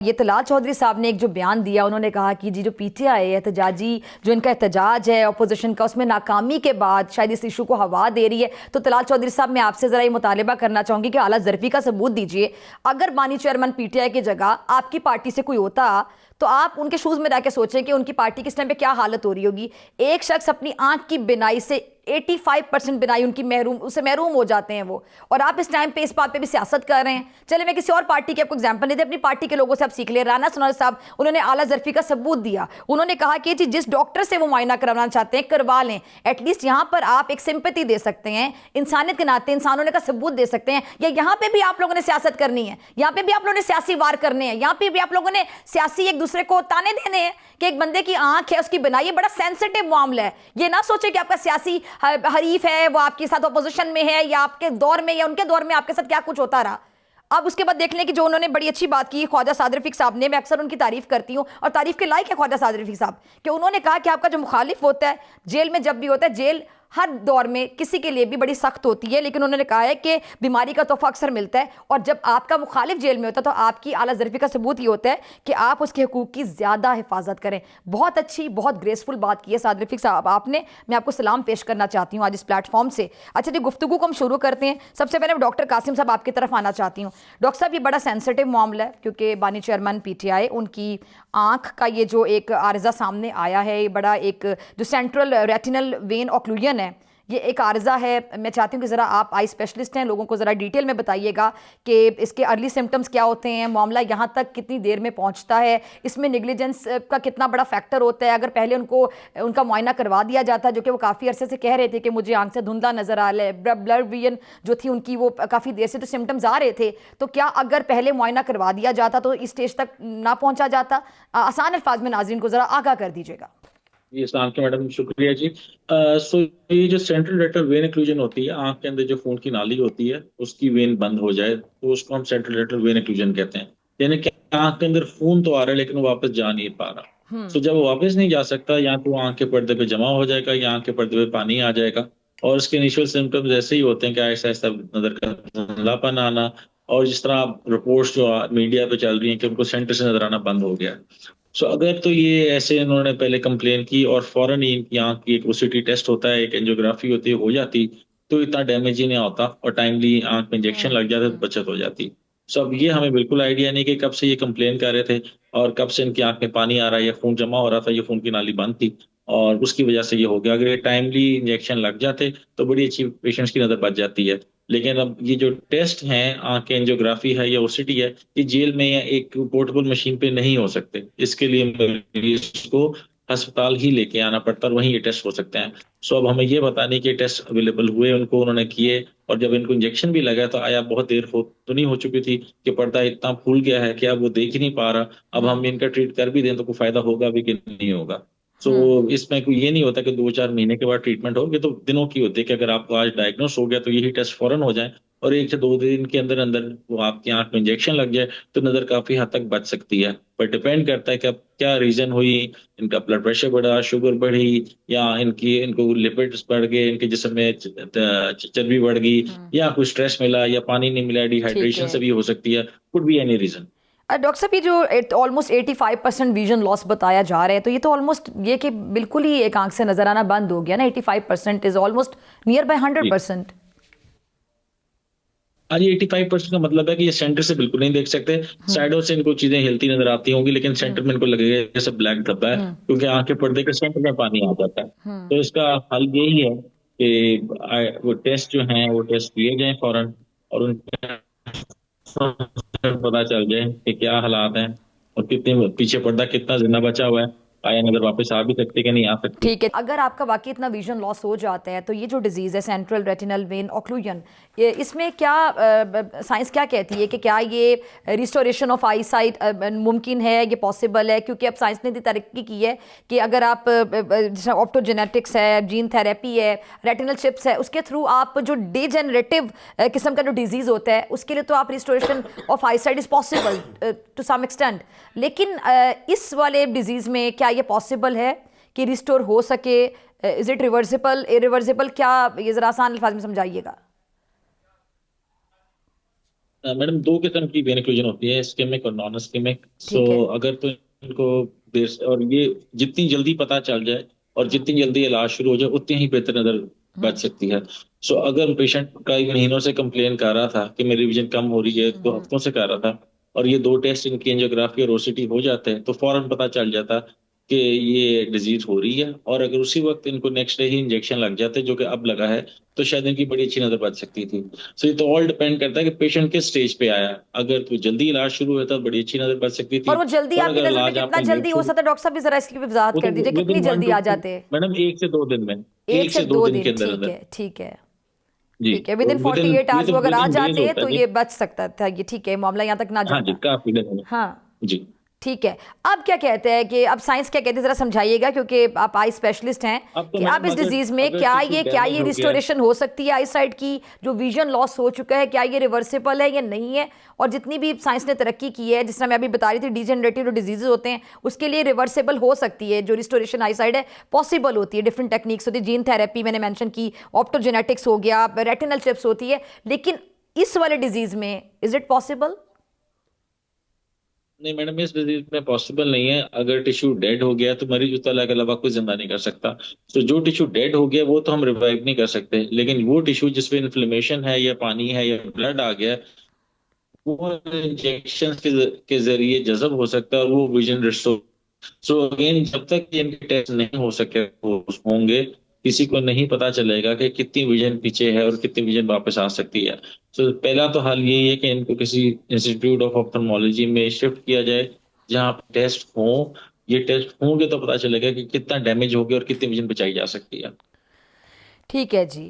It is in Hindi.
ये तलाल चौधरी साहब ने एक जो बयान दिया, उन्होंने कहा कि जी जो पीटीआई एहतजाजी जो इनका एहतजाज है अपोजिशन का, उसमें नाकामी के बाद शायद इस इशू को हवा दे रही है। तो तलाल चौधरी साहब, मैं आपसे ज़रा ये मुतालिबा करना चाहूँगी कि आला ज़रफ़ी का सबूत दीजिए। अगर बानी चेयरमैन पीटीआई की जगह आपकी पार्टी से कोई होता तो आप उनके शूज़ में रह के सोचें कि उनकी पार्टी किस टाइम पे क्या हालत हो रही होगी। एक शख्स अपनी आंख की बिनाई से 85% बिनाई उनकी महरूम हो जाते हैं वो, और आप इस टाइम पे इस बात पे भी सियासत कर रहे हैं। चले मैं किसी और पार्टी की आपको एग्जांपल नहीं दे, अपनी पार्टी के लोगों से आप सीख ले। राना सनोर साहब, उन्होंने आला ज़रफ़ी का सबूत दिया। उन्होंने कहा कि जी जिस डॉक्टर से वो मुआयना करवाना चाहते हैं करवा लें। एटलीस्ट यहाँ पर आप एक सिंपैथी दे सकते हैं, इंसानियत के नाते इंसान होने का सबूत दे सकते हैं। या यहाँ पे भी आप लोगों ने सियासत करनी है, यहाँ पे भी आप लोगों ने सियासी वार करने हैं, यहाँ पे भी आप लोगों ने सियासी एक दूसरे को ताने देने हैं कि एक बंदे की आंख है, उसकी बिनाई, ये बड़ा सेंसिटिव मामला है। ये ना सोचे कि आपका सियासी हरीफ है, वो आपके साथ अपोजिशन में है, या आपके दौर में या उनके दौर में आपके साथ क्या कुछ होता रहा। अब उसके बाद देख लें कि जो उन्होंने बड़ी अच्छी बात की ख्वाजा साद रफीक साहब ने, मैं अक्सर उनकी तारीफ करती हूँ और तारीफ के लायक है ख्वाजा साद रफीक साहब, कि उन्होंने कहा कि आपका जो मुखालिफ होता है जेल में जब भी होता है, जेल हर दौर में किसी के लिए भी बड़ी सख्त होती है, लेकिन उन्होंने कहा है कि बीमारी का तोहफा अक्सर मिलता है। और जब आपका मुखालिफ जेल में होता है तो आपकी आला ज़रफ़ी का सबूत ये होता है कि आप उसके हकूक़ की ज़्यादा हिफाजत करें। बहुत अच्छी, बहुत ग्रेसफुल बात की है साद रफीक साहब आपने, मैं आपको सलाम पेश करना चाहती हूँ आज इस प्लेटफॉर्म से। अच्छा जी, गुफ्तगू को हम शुरू करते हैं। सबसे पहले मैं डॉक्टर कासिम साहब आपकी तरफ आना चाहती हूँ। डॉक्टर साहब, ये बड़ा सेंसिटिव मामला है क्योंकि बानी चेयरमैन पीटीआई, उनकी आँख का ये जो एक आर्जा सामने आया है, ये बड़ा एक जो सेंट्रल रेटिनल वेन ऑक्लूजन है, ये एक आर्जा है। मैं चाहती हूँ कि ज़रा आप आई स्पेशलिस्ट हैं, लोगों को ज़रा डिटेल में बताइएगा कि इसके अर्ली सिम्टम्स क्या होते हैं, मामला यहाँ तक कितनी देर में पहुँचता है, इसमें नेग्लिजेंस का कितना बड़ा फैक्टर होता है। अगर पहले उनको उनका मुआयना करवा दिया जाता, जो कि वो काफ़ी अरसे से कह रहे थे कि मुझे आंख से धुंधला नज़र आ रहा है, ब्लड विजन जो थी उनकी वो काफ़ी देर से तो सिम्टम्स आ रहे थे, तो क्या अगर पहले मुआयना करवा दिया जाता तो इस स्टेज तक ना पहुँचा जाता? आसान अल्फाज में नाज़रीन को ज़रा आगाह कर दीजिएगा। जी अस्सलाम के मैडम, शुक्रिया जी। सो ये जो सेंट्रल रेटिनल वेन एक्लूजन होती है, आंख के अंदर जो खून की नाली होती है उसकी वेन बंद हो जाए तो उसको हम सेंट्रल रेटिनल वेन एक्लूजन कहते हैं। यानी कि आंख के अंदर खून तो आ रहा है लेकिन वो वापस जा नहीं पा रहा। सो जब वो वापस नहीं जा सकता, या तो आंख के पर्दे पे जमा हो जाएगा या आंख के पर्दे पे पानी आ जाएगा। और इसके इनिशियल सिम्टम्स ऐसे ही होते हैं कि आहिस्ता आहिस्ता नजर का धुंधलापन आना, और जिस तरह रिपोर्ट्स जो मीडिया पे चल रही हैं कि उनको सेंटर से नजर आना बंद हो गया। सो अगर तो ये ऐसे इन्होंने पहले कंप्लेन की और फौरन ही इनकी आंख की एक ओसीटी टेस्ट होता है, एक एंजियोग्राफी होती है, हो जाती, तो इतना डैमेज ही नहीं होता और टाइमली आंख में इंजेक्शन लग जाता तो बचत हो जाती। सो अब ये हमें बिल्कुल आइडिया नहीं कि कब से ये कंप्लेन कर रहे थे और कब से इनकी आंख में पानी आ रहा है या खून जमा हो रहा था, ये खून की नाली बंद थी और उसकी वजह से ये हो गया। अगर ये टाइमली इंजेक्शन लग जाते तो बड़ी अच्छी पेशेंट्स की नजर बच जाती है। लेकिन अब ये जो टेस्ट हैं, आंख की एंजियोग्राफी है या ओसीटी है, ये जेल में या एक पोर्टेबल मशीन पे नहीं हो सकते। इसके लिए मरीज को अस्पताल ही लेके आना पड़ता है और वहीं ये टेस्ट हो सकते हैं। सो अब हमें ये बताने कि टेस्ट अवेलेबल हुए उनको, उन्होंने किए, और जब इनको इंजेक्शन भी लगा तो आया बहुत देर हो तो नहीं हो चुकी थी कि पर्दा इतना फूल गया है कि अब वो देख ही नहीं पा रहा। अब हम इनका ट्रीट कर भी दें तो कोई फायदा होगा भी कि नहीं होगा। सो इसमें कोई ये नहीं होता कि 2-4 महीने के बाद ट्रीटमेंट हो, ये तो दिनों की होती है कि अगर आपको आज डायग्नोस हो गया तो यही टेस्ट फौरन हो जाए और 1 से 2 दिन के अंदर अंदर वो आपकी आंख में इंजेक्शन लग जाए तो नजर काफी हद तक बच सकती है। पर डिपेंड करता है कि अब क्या रीजन हुई, इनका ब्लड प्रेशर बढ़ा, शुगर बढ़ी, या इनको लिपिड्स बढ़ गए, इनके जिस्म में चर्बी बढ़ गई, या कोई स्ट्रेस मिला या पानी नहीं मिला, ठीक डिहाइड्रेशन है। से भी हो सकती है, could be any reason. Doctor साहब, ये जो ऑलमोस्ट 85% विजन लॉस बताया जा रहा है, तो ये तो ऑलमोस्ट ये कि बिल्कुल ही एक आंख से नजर आना बंद हो गया ना। 85% इज ऑलमोस्ट नियर बाय 100%। आज 85% का मतलब है कि ये सेंटर से बिल्कुल नहीं देख सकते। साइडों से इनको चीजें हिलती नजर आती होंगी लेकिन सेंटर में इनको लगेगा जैसे ब्लैक धब्बा है, क्योंकि आंख के पर्दे के सेंटर में पानी आ जाता है। तो इसका हल यही है कि वो टेस्ट जो हैं वो टेस्ट किए जाएं फौरन, और उन पता चल जाए कि क्या हालात हैं और कितने पीछे पर्दा कितना जिंदा बचा हुआ है, आया नजर वापस आ भी सकती कि नहीं आ सकती। ठीक है, अगर आपका वाकई इतना विजन लॉस हो जाता है तो ये जो डिजीज़ है सेंट्रल रेटिनल वेन ऑक्लूजन, इसमें क्या साइंस क्या कहती है कि क्या ये रिस्टोरेशन ऑफ आई साइट मुमकिन है, ये पॉसिबल है? क्योंकि अब साइंस ने इतनी तरक्की की है कि अगर आप जैसे ऑप्टोजेनेटिक्स है, जीन थेरेपी है, रेटिनल चिप्स है, उसके थ्रू आप जो डिजेनरेटिव किस्म का जो डिजीज़ होता है उसके लिए तो आप restoration of eyesight is possible to some extent. लेकिन इस वाले डिजीज़ में क्या ये पॉसिबल है कि रिस्टोर हो सके? Is it reversible, irreversible? क्या ये ज़रा आसान अल्फाज में समझाइएगा। मैडम दो किस्म की वेन एक्लूजन होती है, इस्केमिक और नॉन इस्केमिक। सो ठीक है। अगर तो इनको देर से, और ये जितनी जल्दी पता चल जाए और जितनी जल्दी इलाज शुरू हो जाए उतनी ही बेहतर नजर बच सकती है। सो अगर पेशेंट कई महीनों से कंप्लेन कर रहा था कि मेरी विजन कम हो रही है, 2 हफ्तों से कर रहा था, और ये 2 टेस्ट इनकी एंजियोग्राफी और ओसीटी हो जाते हैं, तो फौरन पता चल जाता कि ये डिजीज हो रही है। और अगर उसी वक्त इनको नेक्स्ट डे ही इंजेक्शन लग जाते जो कि अब लगा है, तो शायद इनकी बड़ी अच्छी नजर बच सकती थी। सो ये तो ऑल डिपेंड करता है कि पेशेंट किस स्टेज पे आया। अगर तो जल्दी इलाज शुरू हुआ तो बड़ी अच्छी नजर बच सकती और थी। वो जल्दी और आपकी अगर नज़र में इलाज कितना आपने लेट जल्दी हो शुरू, सकता है? डॉक्टर साहब भी ज़रा इसकी भी वजाहत वो तो कर दीजिए, विद कितनी इन वन जल्दी टू आ जाते? मैडम 1 से 2 दिन में, एक एक से से दो दो दिन के दिन अंदर ठीक अंदर। है, ठीक है। जी, ठीक है, विद और इन विद इन 48 आवर्स वो अगर विद आ इन डेज जाते होता तो है जी। ये बच सकता था, ये ठीक है, मामला यहाँ तक ना हाँ जी, जाता। काफी डेज में। हाँ। जी। ठीक है। अब क्या कहते हैं कि अब साइंस क्या कहती है, ज़रा समझाइएगा, क्योंकि आप आई स्पेशलिस्ट हैं, अब तो कि अब मैडम इस अगर डिजीज़ में अगर क्या टिश्यू ये डैमेज हो गया, रिस्टोरेशन हो सकती है आई साइट की? जो विजन लॉस हो चुका है, क्या ये रिवर्सिबल है या नहीं है? और जितनी भी साइंस ने तरक्की की है, जिस तरह मैं अभी बता रही थी, डिजेनरेटिव जो डिजीज़ होते हैं उसके लिए रिवर्सिबल हो सकती है, जो रिस्टोरेशन आई साइड है पॉसिबल होती है। डिफरेंट टेक्निक्स होती है, जीन थेरेपी मैंने मैंशन की, ऑप्टोजेनेटिक्स हो गया, रेटिनल चिप्स होती है, लेकिन इस वाले डिजीज़ में इज इट पॉसिबल? नहीं मैडम इस डिजीज में पॉसिबल नहीं है। अगर टिश्यू डेड हो गया तो मरीज उस अल्लाह के अलावा कोई जिंदा नहीं कर सकता। तो जो टिश्यू डेड हो गया वो तो हम रिवाइव नहीं कर सकते, लेकिन वो टिश्यू जिसमें इन्फ्लेमेशन है या पानी है या ब्लड आ गया है, वो इंजेक्शन के जरिए जज्ब हो सकता है और वो विजन रिस्टोर। सो अगेन जब तक ये इनके टेस्ट नहीं हो सके होंगे, किसी को नहीं पता चलेगा कि कितनी विजन पीछे है और कितनी विजन वापस आ सकती है। सो पहला तो हाल यही है कि इनको किसी इंस्टीट्यूट ऑफ ऑप्थेल्मोलॉजी में शिफ्ट किया जाए जहाँ टेस्ट हों। ये टेस्ट होंगे तो पता चलेगा कि कितना डैमेज हो गया और कितनी विजन बचाई जा सकती है। ठीक है जी।